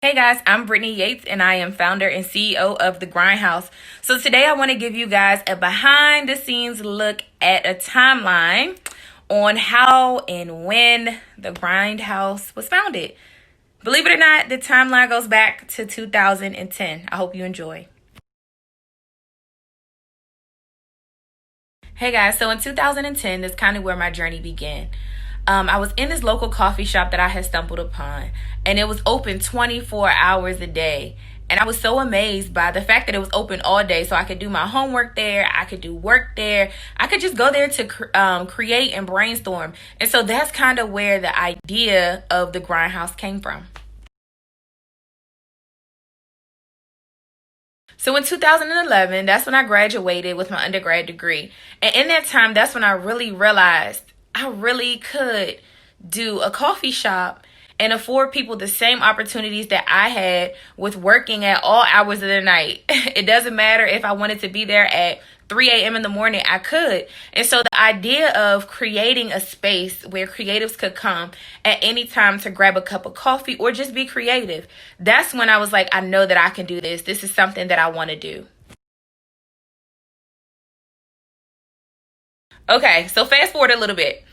Hey guys, I'm Brittany Yates and I am founder and CEO of The Grindhouse. So today I want to give you guys a behind the scenes look at a timeline on how and when The Grindhouse was founded. Believe it or not, the timeline goes back to 2010. I hope you enjoy. Hey guys, so in 2010, that's kind of where my journey began. I was in this local coffee shop that I had stumbled upon, and it was open 24 hours a day. And I was so amazed by the fact that it was open all day, so I could do my homework there, I could do work there, I could just go there to create and brainstorm. And so that's kind of where the idea of the Grindhouse came from. So in 2011, that's when I graduated with my undergrad degree. And in that time, that's when I really realized I really could do a coffee shop and afford people the same opportunities that I had with working at all hours of the night. It doesn't matter if I wanted to be there at 3 a.m. in the morning, I could. And so the idea of creating a space where creatives could come at any time to grab a cup of coffee or just be creative, that's when I was like, I know that I can do this. This is something that I want to do. Okay, so fast forward a little bit.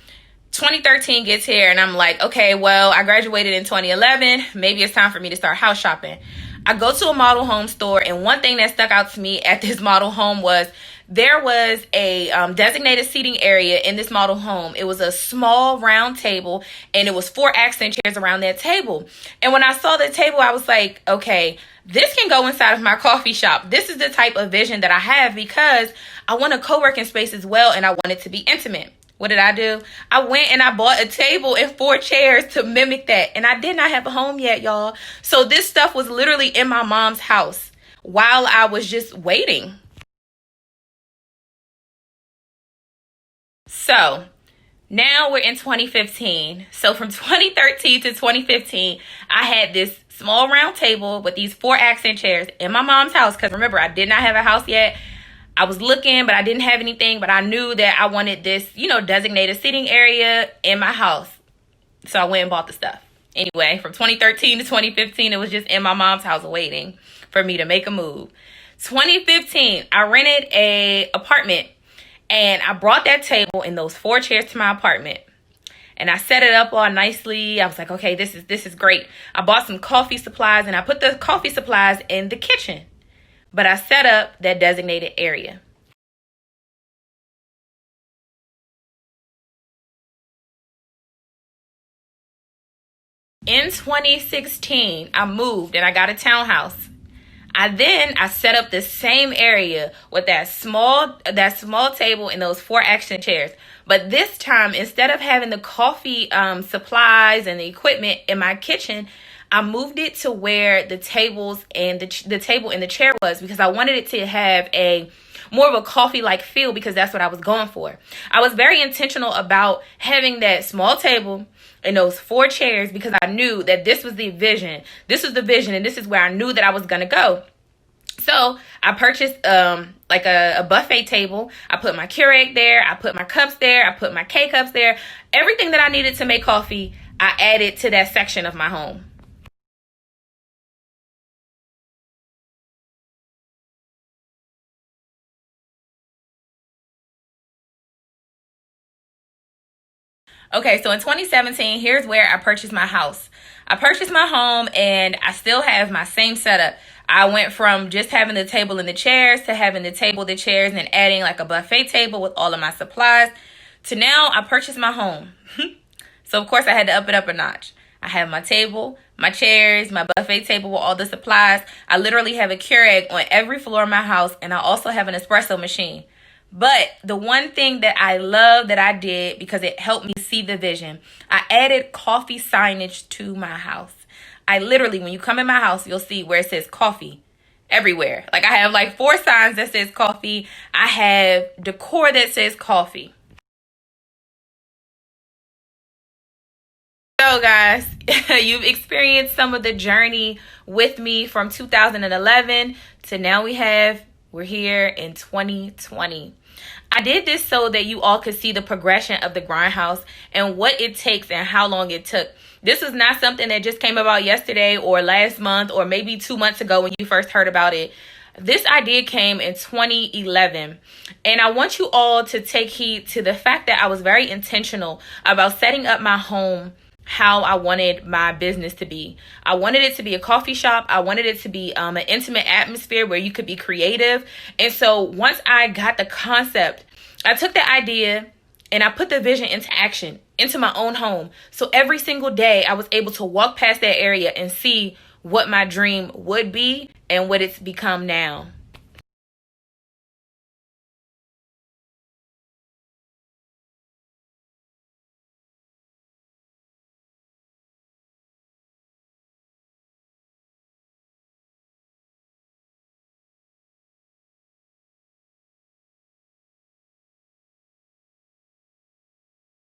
2013 gets here and I'm like, okay, well, I graduated in 2011. Maybe it's time for me to start house shopping. I go to a model home store, and one thing that stuck out to me at this model home was there was a designated seating area in this model home. It was a small round table, and it was four accent chairs around that table. And when I saw the table, I was like, okay, this can go inside of my coffee shop. This is the type of vision that I have because I want a co-working space as well, and I want it to be intimate. What did I do? I went and I bought a table and four chairs to mimic that. And I did not have a home yet, y'all. So this stuff was literally in my mom's house while I was just waiting. So now we're in 2015. So from 2013 to 2015, I had this small round table with these four accent chairs in my mom's house. Because remember, I did not have a house yet. I was looking, but I didn't have anything. But I knew that I wanted this, designated seating area in my house. So I went and bought the stuff. Anyway, from 2013 to 2015, it was just in my mom's house waiting for me to make a move. 2015, I rented a apartment and I brought that table and those four chairs to my apartment. And I set it up all nicely. I was like, okay, this is great. I bought some coffee supplies and I put the coffee supplies in the kitchen. But I set up that designated area. In 2016, I moved and I got a townhouse. I set up the same area with that small table and those four action chairs. But this time, instead of having the coffee supplies and the equipment in my kitchen, I moved it to where the tables and the table and the chair was because I wanted it to have a more of a coffee like feel because that's what I was going for. I was very intentional about having that small table and those four chairs because I knew that this was the vision. This was the vision, and this is where I knew that I was going to go. So I purchased like a buffet table. I put my Keurig there. I put my cups there. I put my K-cups there. Everything that I needed to make coffee, I added to that section of my home. Okay, so in 2017, here's where I purchased my house. I purchased my home and I still have my same setup. I went from just having the table and the chairs to having the table, the chairs, and adding like a buffet table with all of my supplies to now I purchased my home. So, of course, I had to up it up a notch. I have my table, my chairs, my buffet table with all the supplies. I literally have a Keurig on every floor of my house, and I also have an espresso machine. But the one thing that I love that I did because it helped me see the vision, I added coffee signage to my house. I literally, when you come in my house, you'll see where it says coffee everywhere. Like I have like four signs that says coffee. I have decor that says coffee. So guys, you've experienced some of the journey with me from 2011 to now we're here in 2020. I did this so that you all could see the progression of the Grindhouse and what it takes and how long it took. This is not something that just came about yesterday or last month or maybe 2 months ago when you first heard about it. This idea came in 2011, and I want you all to take heed to the fact that I was very intentional about setting up my home how I wanted my business to be. I wanted it to be a coffee shop. I wanted it to be an intimate atmosphere where you could be creative. And so once I got the concept, I took the idea and I put the vision into action, into my own home. So every single day I was able to walk past that area and see what my dream would be and what it's become now.